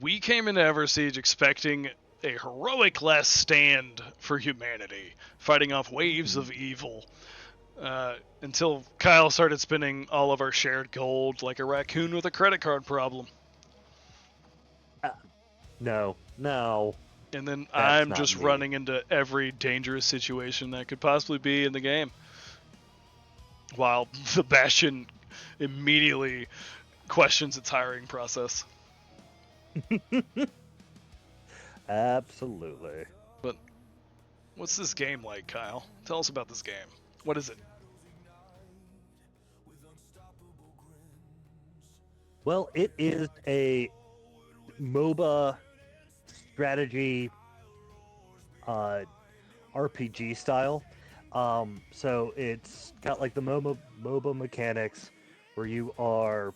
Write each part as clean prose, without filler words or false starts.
We came into EverSiege expecting a heroic last stand for humanity, fighting off waves of evil. Until Kyle started spending all of our shared gold like a raccoon with a credit card problem. No, no, And then that's I'm not just me. running into every dangerous situation that could possibly be in the game. While the Bastion immediately questions its hiring process. Absolutely. But what's this game like, Kyle? Tell us about this game. What is it? Well, it is a MOBA strategy RPG style. So it's got like the MOBA mechanics where you are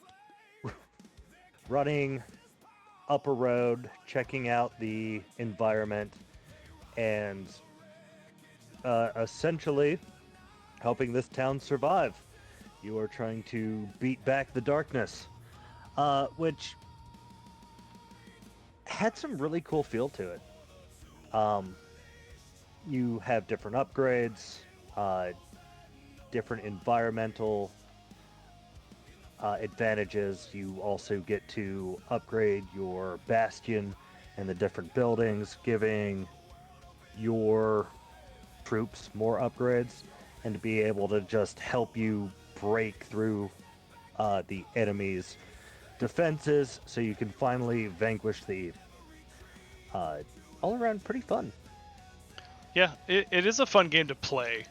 running up a road, checking out the environment, and essentially helping this town survive. You are trying to beat back the darkness, which had some really cool feel to it. Um, you have different upgrades, different environmental advantages. You also get to upgrade your bastion and the different buildings, giving your troops more upgrades and to be able to just help you break through the enemy's defenses so you can finally vanquish the evil. All around pretty fun. Yeah, it is a fun game to play,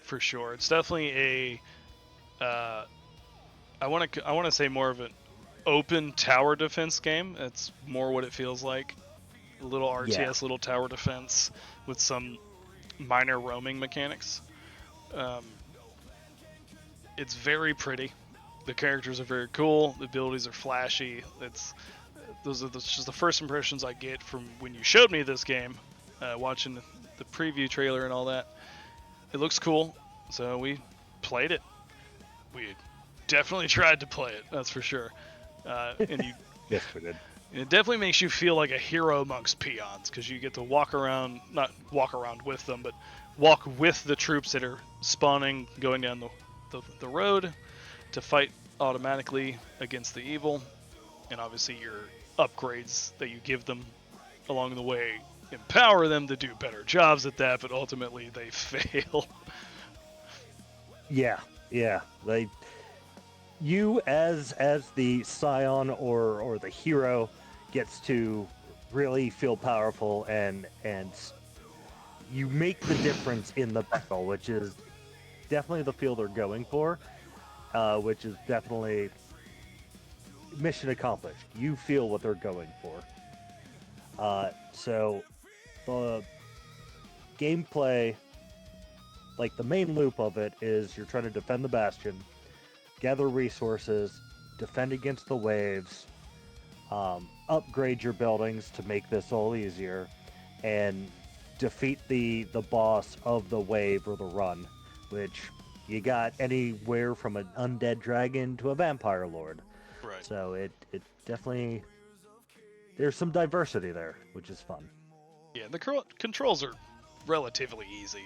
for sure. It's definitely I want to say more of an open tower defense game. It's more what it feels like. A little RTS, Yeah. little tower defense with some minor roaming mechanics. Um, it's very pretty. The characters are very cool. The abilities are flashy. Those are just the first impressions I get from when you showed me this game, watching the preview trailer and all that. It looks cool, so we played it. We definitely tried to play it, that's for sure. And you, Yes, we did. it definitely makes you feel like a hero amongst peons because you get to walk around, not walk around with them, but walk with the troops that are spawning, going down the road to fight automatically against the evil. And obviously, your upgrades that you give them along the way empower them to do better jobs at that, but ultimately they fail. Yeah, yeah. You as the scion or the hero gets to really feel powerful and you make the difference in the battle, which is definitely the feel they're going for, which is definitely mission accomplished. You feel what they're going for. So the gameplay, like the main loop of it, is you're trying to defend the bastion, gather resources, defend against the waves, upgrade your buildings to make this all easier, and defeat the boss of the wave or the run, which you got anywhere from an undead dragon to a vampire lord. Right. So it definitely, there's some diversity there, which is fun. Yeah, the controls are relatively easy.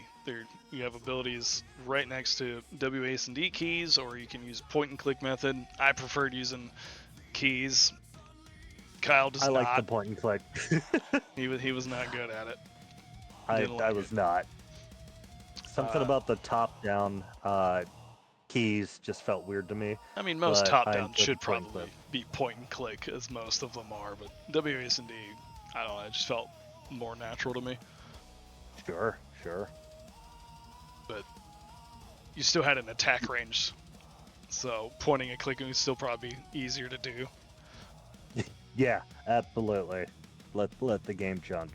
You have abilities right next to W, A, and D keys, or you can use point and click method. I preferred using keys. Kyle does I not. like the point and click. He was not good at it. I was not. Something about the top down keys just felt weird to me. I mean, most but top I down enjoyed should the point and probably click. be point and click, as most of them are, but W, A, and D, I don't know, it just felt more natural to me. Sure, sure. But you still had an attack range, so pointing and clicking would still probably be easier to do. Yeah, absolutely. Let the game judge.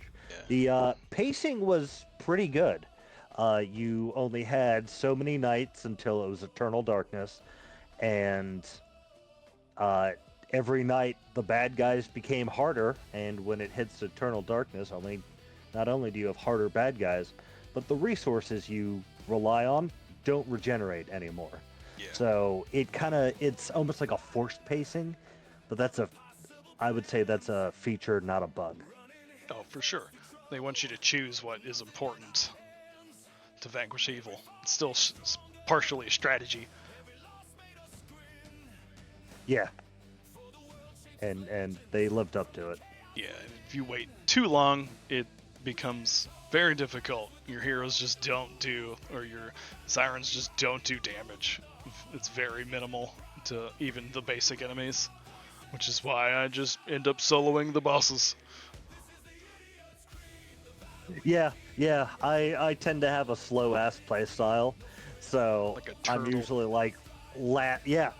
Yeah. The pacing was pretty good. You only had so many nights until it was eternal darkness, and every night the bad guys became harder. And when it hits eternal darkness, not only do you have harder bad guys, but the resources you rely on don't regenerate anymore. Yeah. So it's almost like a forced pacing, but that's a I would say that's a feature, not a bug. Oh, for sure. They want you to choose what is important to vanquish evil. It's still partially a strategy. Yeah. And they lived up to it. Yeah, if you wait too long, it becomes very difficult. Your heroes just don't do, or your sirens just don't do damage. It's very minimal to even the basic enemies, which is why I just end up soloing the bosses. Yeah, I tend to have a slow ass play style, so Like a I'm turtle. usually like,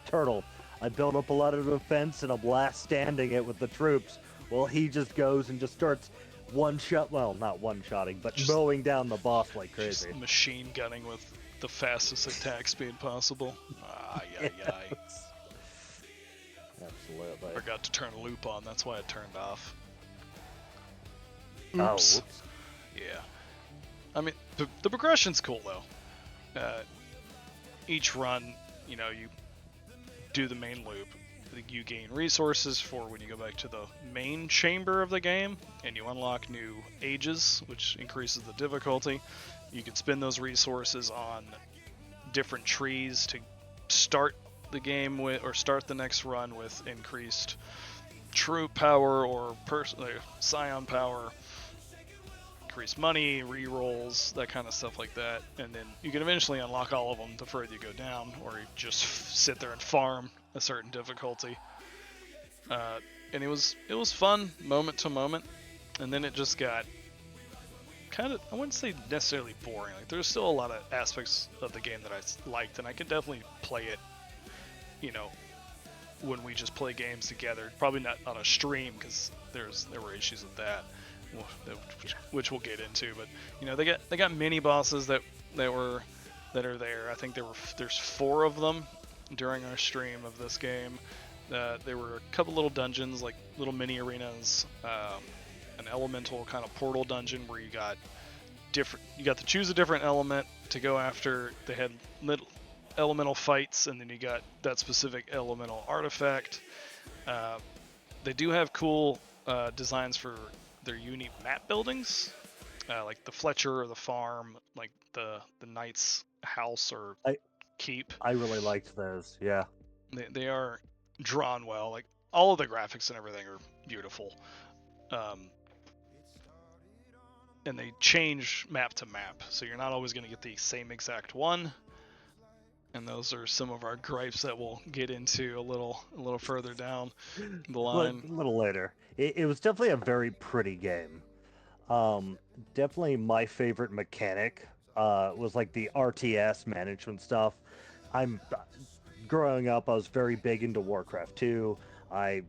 turtle. I build up a lot of defense and I'm last standing it with the troops. Well, he just goes and just starts not one-shotting, but Just- mowing down the boss like Just crazy. machine gunning with the fastest attack speed possible. Yes. Absolutely. Forgot to turn a loop on, that's why it turned off. Oh, Oops. whoops. Yeah. I mean, the progression's cool, though. Each run, you do the main loop. You gain resources for when you go back to the main chamber of the game, and you unlock new ages, which increases the difficulty. You can spend those resources on different trees to start the game with, or start the next run with increased troop power or scion power, increased money, rerolls, that kind of stuff like that. And then you can eventually unlock all of them the further you go down, or you just sit there and farm a certain difficulty. And it was fun moment to moment, and then it just got kind of, I wouldn't say necessarily boring. Like, there's still a lot of aspects of the game that I liked, and I could definitely play it, when we just play games together. Probably not on a stream, because there were issues with that, which we'll get into. But they got mini bosses that are there. I think there's 4 of them during our stream of this game. There were a couple little dungeons, like little mini arenas, an elemental kind of portal dungeon where you got to choose a different element to go after. They had little elemental fights, and then you got that specific elemental artifact. They do have cool designs for their unique map buildings, like the Fletcher or the farm, like the knight's house or keep. I really liked those. Yeah. They are drawn well. Like, all of the graphics and everything are beautiful. And they change map to map, so you're not always going to get the same exact one. And those are some of our gripes that we'll get into a little further down the line. A little later. It was definitely a very pretty game. Definitely my favorite mechanic was like the RTS management stuff. Growing up, I was very big into Warcraft 2. I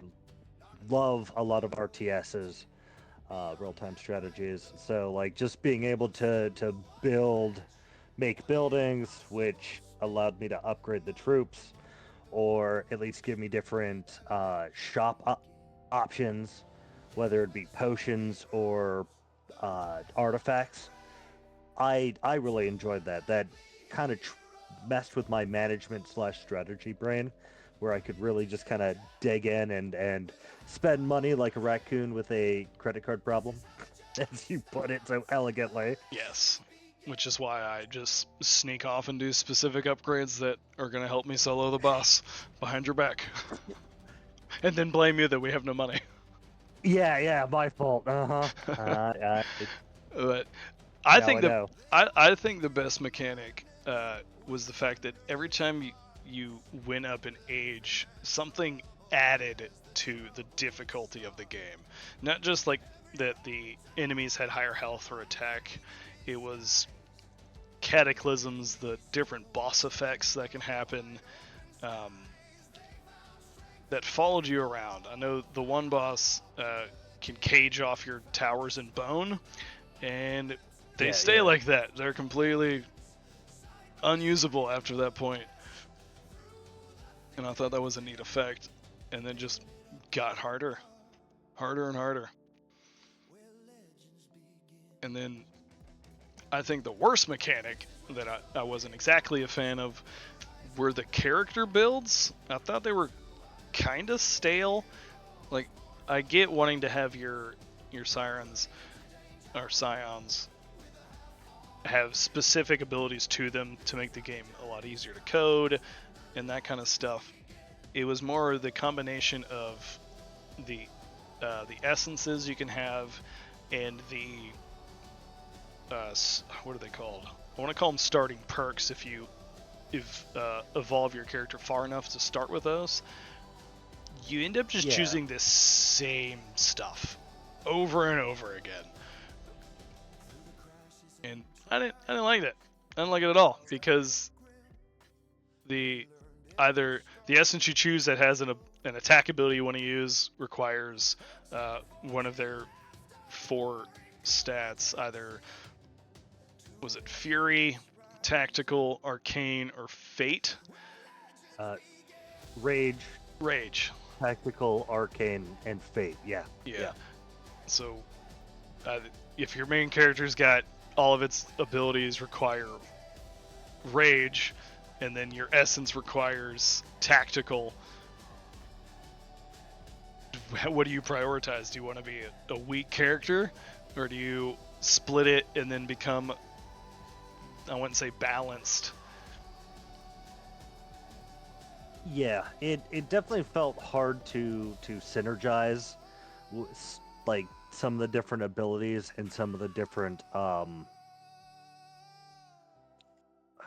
love a lot of RTSs, real-time strategies. So like just being able to make buildings, which allowed me to upgrade the troops, or at least give me different shop options, whether it be potions or artifacts. I really enjoyed that. That kind of messed with my management / strategy brain, where I could really just kind of dig in and spend money like a raccoon with a credit card problem, as you put it so elegantly. Yes. Which is why I just sneak off and do specific upgrades that are going to help me solo the boss behind your back. And then blame you that we have no money. Yeah, my fault. But I think know. I think the best mechanic was the fact that every time you went up in age, something added to the difficulty of the game. Not just like that the enemies had higher health or attack. It was cataclysms, the different boss effects that can happen, that followed you around. I know the one boss can cage off your towers in bone, and they stay like that. They're completely unusable after that point. And I thought that was a neat effect. And then just got harder and harder. And then I think the worst mechanic that I wasn't exactly a fan of were the character builds. I thought they were kind of stale. Like, I get wanting to have your sirens or scions have specific abilities to them to make the game a lot easier to code and that kind of stuff. It was more the combination of the essences you can have and the what are they called? I want to call them starting perks if you evolve your character far enough to start with those. You end up just choosing this same stuff over and over again, and I didn't like that. I didn't like it at all because either the essence you choose that has an attack ability you want to use requires one of their 4 stats, either was it Fury, Tactical, Arcane, or Fate? Rage. Tactical, Arcane, and Fate. Yeah. So, if your main character's got all of its abilities require Rage, and then your essence requires Tactical, what do you prioritize? Do you want to be a weak character, or do you split it and then become, I wouldn't say balanced? Yeah, it definitely felt hard to synergize like some of the different abilities and some of the different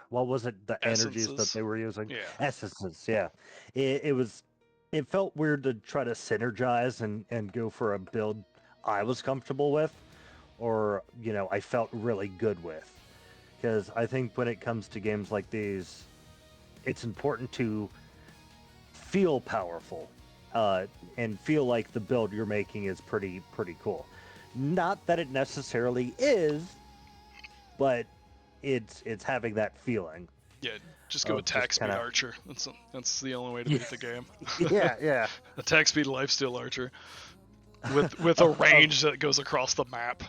what was it, the Essences. energies that they were using? Yeah. Essences, yeah. It felt weird to try to synergize and go for a build I was comfortable with, or I felt really good with. Because I think when it comes to games like these, it's important to feel powerful and feel like the build you're making is pretty cool. Not that it necessarily is, but it's having that feeling. Yeah, just go attack speed archer. That's the only way to beat the game. Yeah. Attack speed lifesteal archer with a range that goes across the map.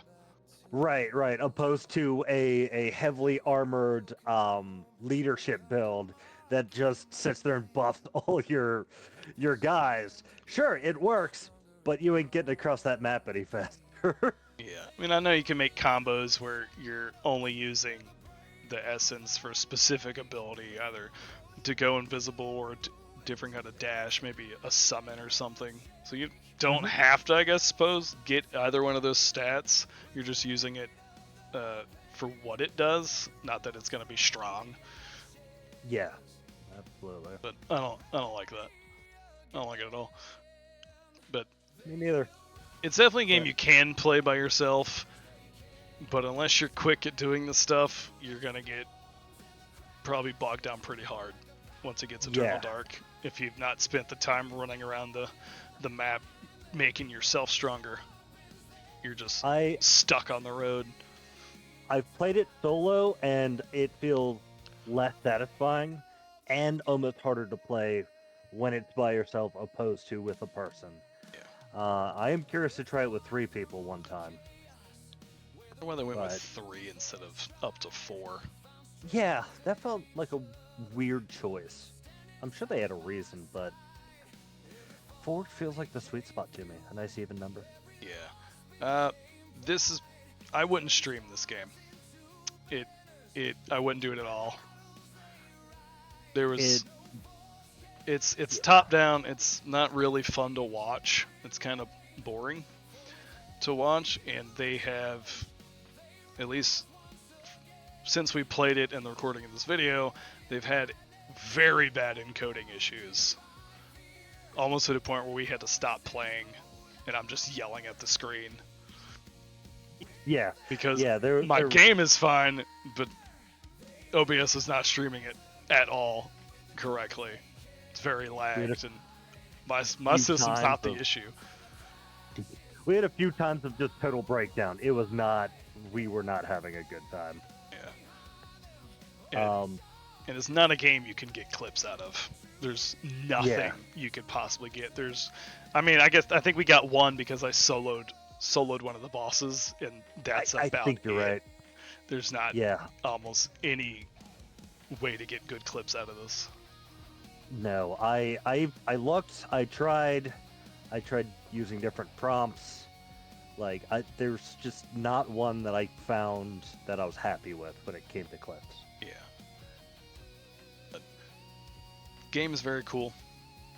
Right. Opposed to a heavily armored leadership build that just sits there and buffs all your guys. Sure, it works, but you ain't getting across that map any faster. Yeah, I mean, I know you can make combos where you're only using the essence for a specific ability, either to go invisible or different kind of dash, maybe a summon or something. So you don't have to, I suppose, get either one of those stats. You're just using it for what it does, not that it's going to be strong. Yeah, absolutely. But I don't like that. I don't like it at all. But me neither. It's definitely a game you can play by yourself, but unless you're quick at doing the stuff, you're gonna get probably bogged down pretty hard once it gets Eternal Dark. If you've not spent the time running around the map making yourself stronger, you're just stuck on the road. I've played it solo, and it feels less satisfying and almost harder to play when it's by yourself opposed to with a person. I am curious to try it with 3 people one time. I wonder why they went with 3 instead of up to 4. Yeah, that felt like a weird choice. I'm sure they had a reason, but 4 feels like the sweet spot to me. A nice even number. Yeah. I wouldn't stream this game. I wouldn't do it at all. It's top down. It's not really fun to watch. It's kind of boring to watch, and they have, at least since we played it and the recording of this video, they've had very bad encoding issues. Almost to the point where we had to stop playing, and I'm just yelling at the screen. Yeah. Because my game is fine, but OBS is not streaming it at all correctly. It's very lagged, and my system's not the issue. We had a few times of just total breakdown. It was not. We were not having a good time. Yeah. And it's not a game you can get clips out of. There's nothing you could possibly get. I think we got one because I soloed one of the bosses, and that's about it. I think you're right. There's not almost any way to get good clips out of this. No, I looked. I tried using different prompts. Like, there's just not one that I found that I was happy with when it came to clips. Yeah. But game is very cool.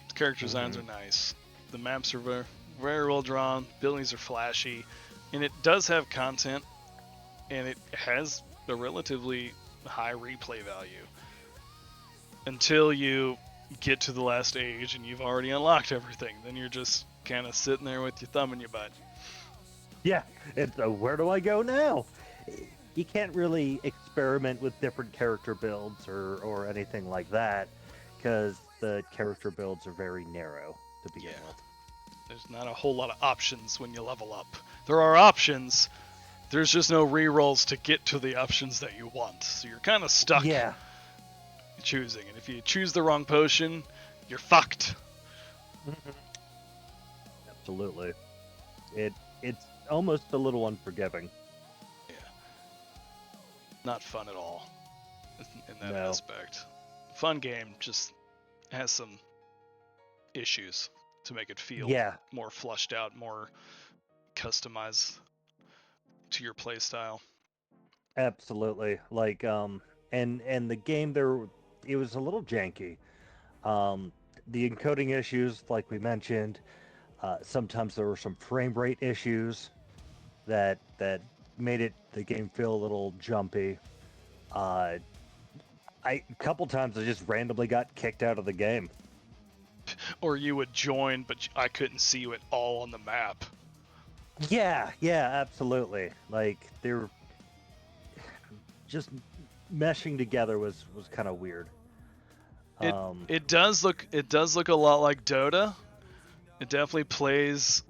The character designs are nice. The maps are very, very well drawn. Buildings are flashy. And it does have content. And it has a relatively high replay value. Until you get to the last age and you've already unlocked everything. Then you're just kind of sitting there with your thumb in your butt. Yeah, it's where do I go now? You can't really experiment with different character builds or anything like that because the character builds are very narrow to begin with. There's not a whole lot of options when you level up. There are options. There's just no rerolls to get to the options that you want. So you're kind of stuck choosing. And if you choose the wrong potion, you're fucked. Absolutely. It's almost a little unforgiving. Yeah. Not fun at all in that No. aspect. Fun game, just has some issues to make it feel more flushed out, more customized to your playstyle. Absolutely. Like and the game there, it was a little janky. The encoding issues, like we mentioned, sometimes there were some frame rate issues that made the game feel a little jumpy. A couple times I just randomly got kicked out of the game. Or you would join, but I couldn't see you at all on the map. Yeah, absolutely. Like they're just meshing together was kind of weird. It does look a lot like Dota. It definitely plays.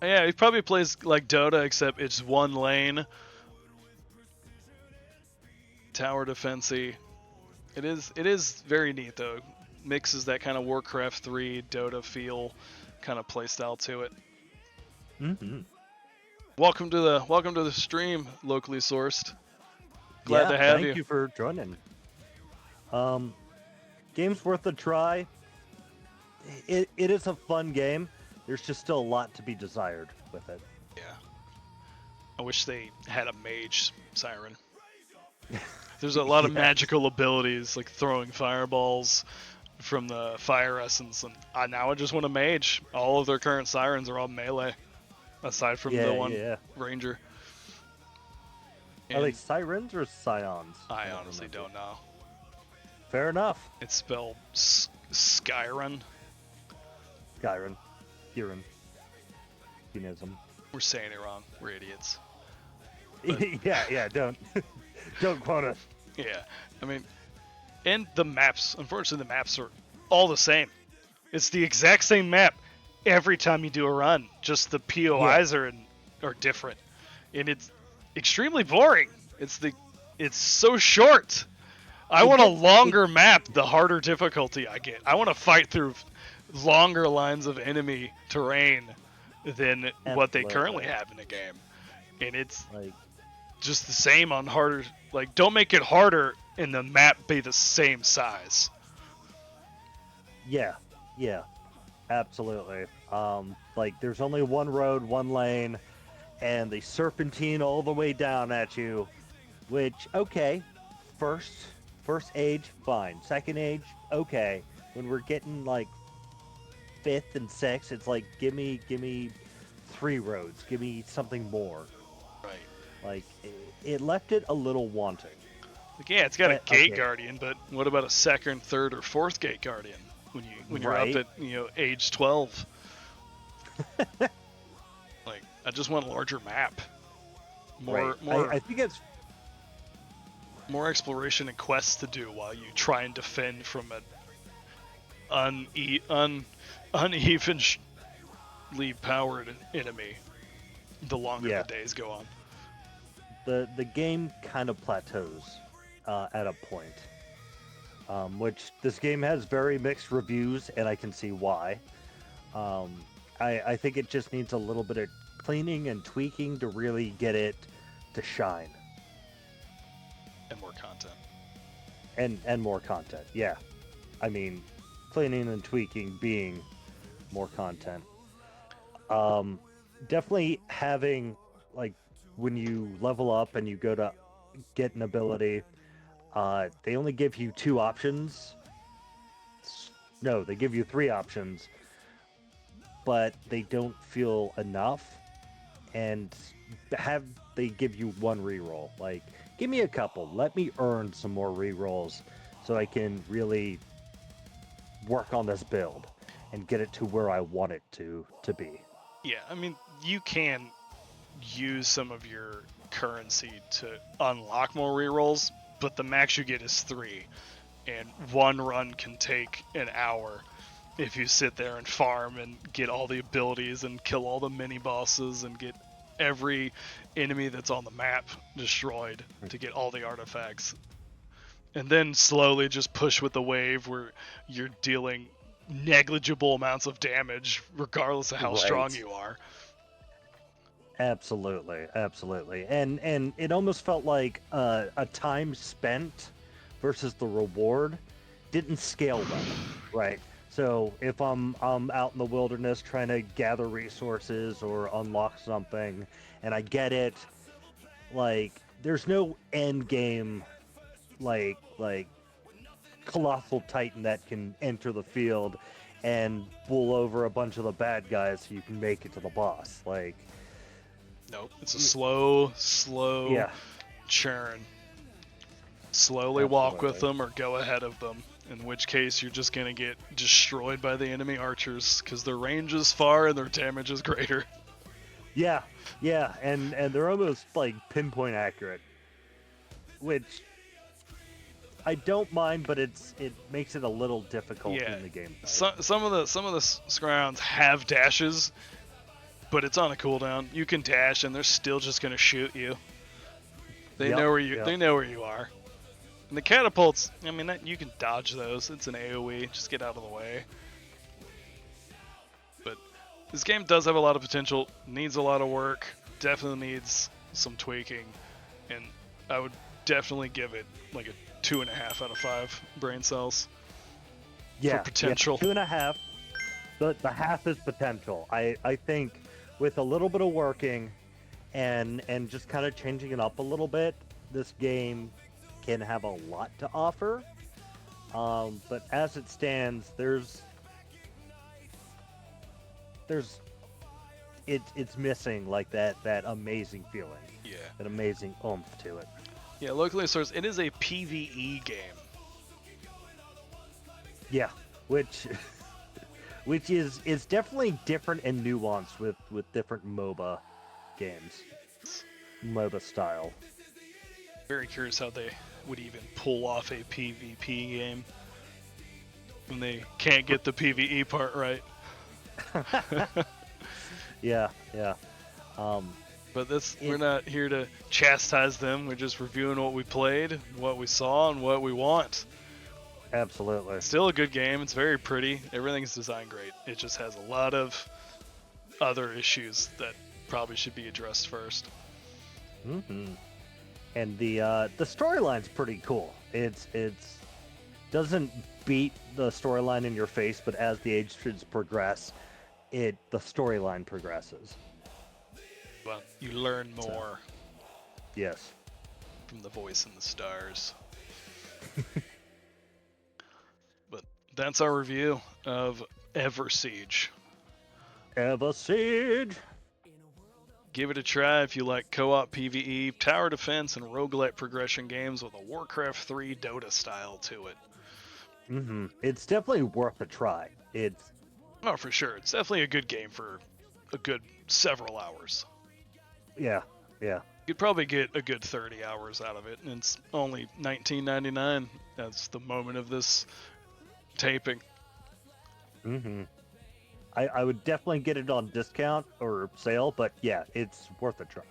Yeah, it probably plays like Dota, except it's one lane. Tower defensey. It is very neat though. Mixes that kind of Warcraft 3 Dota feel, kind of playstyle to it. Mm-hmm. Welcome to the stream, locally sourced. Glad to have you. Thank you for joining. Game's worth a try. It is a fun game. There's just still a lot to be desired with it. Yeah. I wish they had a mage siren. There's a lot of magical abilities, like throwing fireballs from the fire essence, and now I just want a mage. All of their current sirens are all melee, aside from the one ranger. Are they sirens or scions? I honestly don't know. Fair enough. It's spelled Skyren. Skyren. Huron. Hunism. We're saying it wrong. We're idiots. Yeah, don't quote us. Yeah, I mean, and the maps, unfortunately the maps are all the same. It's the exact same map every time you do a run, just the POIs are different. And it's extremely boring. It's so short. I want a longer map the harder difficulty I get. I want to fight through longer lines of enemy terrain than what they currently have in the game. And it's like just the same on harder. Like, don't make it harder and the map be the same size. Yeah, absolutely. Like there's only one road, one lane, and they serpentine all the way down at you. Which, okay, first age, fine. Second age, okay. When we're getting like fifth and sixth, it's like give me 3 roads, give me something more. Right. Like it left it a little wanting. Like, yeah, it's got a gate guardian, but what about a second, third, or fourth gate guardian when you're up at age 12? Like, I just want a larger map. More. I think it's more exploration and quests to do while you try and defend from an unevenly powered enemy. The longer the days go on. The game kind of plateaus at a point, which this game has very mixed reviews, and I can see why. I think it just needs a little bit of cleaning and tweaking to really get it to shine. And more content. And more content, yeah. I mean, cleaning and tweaking being more content. Definitely having, like, when you level up and you go to get an ability, they only give you 2 options. No, they give you 3 options, but they don't feel enough. And have they give you 1 reroll? Like, give me a couple. Let me earn some more rerolls so I can really work on this build and get it to where I want it to be. Yeah, I mean, you can use some of your currency to unlock more rerolls, but the max you get is 3, and 1 run can take an hour if you sit there and farm and get all the abilities and kill all the mini bosses and get every enemy that's on the map destroyed to get all the artifacts. And then slowly just push with the wave where you're dealing negligible amounts of damage regardless of how strong you are. Absolutely, absolutely. And it almost felt like a time spent versus the reward didn't scale well, right? So if I'm out in the wilderness trying to gather resources or unlock something, and I get it, like, there's no end game, like colossal titan that can enter the field and bull over a bunch of the bad guys so you can make it to the boss. Like, nope, it's a slow churn. Slowly walk with them or go ahead of them, in which case you're just going to get destroyed by the enemy archers because their range is far and their damage is greater. Yeah, and they're almost like pinpoint accurate, which I don't mind, but it makes it a little difficult in the game. Some of the scrounds have dashes, but it's on a cooldown. You can dash and they're still just going to shoot you. They know where you are. And the catapults, I mean, you can dodge those. It's an AoE. Just get out of the way. But this game does have a lot of potential. Needs a lot of work. Definitely needs some tweaking. And I would definitely give it like a 2.5 out of 5 brain cells. For potential. 2.5. The half is potential. I think with a little bit of working and just kind of changing it up a little bit, this game can have a lot to offer, but as it stands, it's missing like that amazing feeling, that amazing oomph to it. Yeah, locally sourced. It is a PvE game. Yeah, which is definitely different and nuanced with different MOBA games, MOBA style. Very curious how they would even pull off a PvP game when they can't get the PvE part right. Yeah. But we're not here to chastise them. We're just reviewing what we played, what we saw, and what we want. Absolutely. It's still a good game. It's very pretty. Everything's designed great. It just has a lot of other issues that probably should be addressed first. Mm-hmm. And the storyline's pretty cool. It's doesn't beat the storyline in your face, but as the ages progress, the storyline progresses. Well, you learn more. Yes. From the voice in the stars. But that's our review of EverSiege. EverSiege. Give it a try if you like co-op PvE, tower defense, and roguelite progression games with a Warcraft 3 Dota style to it. Mm-hmm. It's definitely worth a try. Oh, for sure. It's definitely a good game for a good several hours. Yeah. You'd probably get a good 30 hours out of it, and it's only $19.99 at the moment of this taping. Mm-hmm. I would definitely get it on discount or sale, but yeah, it's worth a try.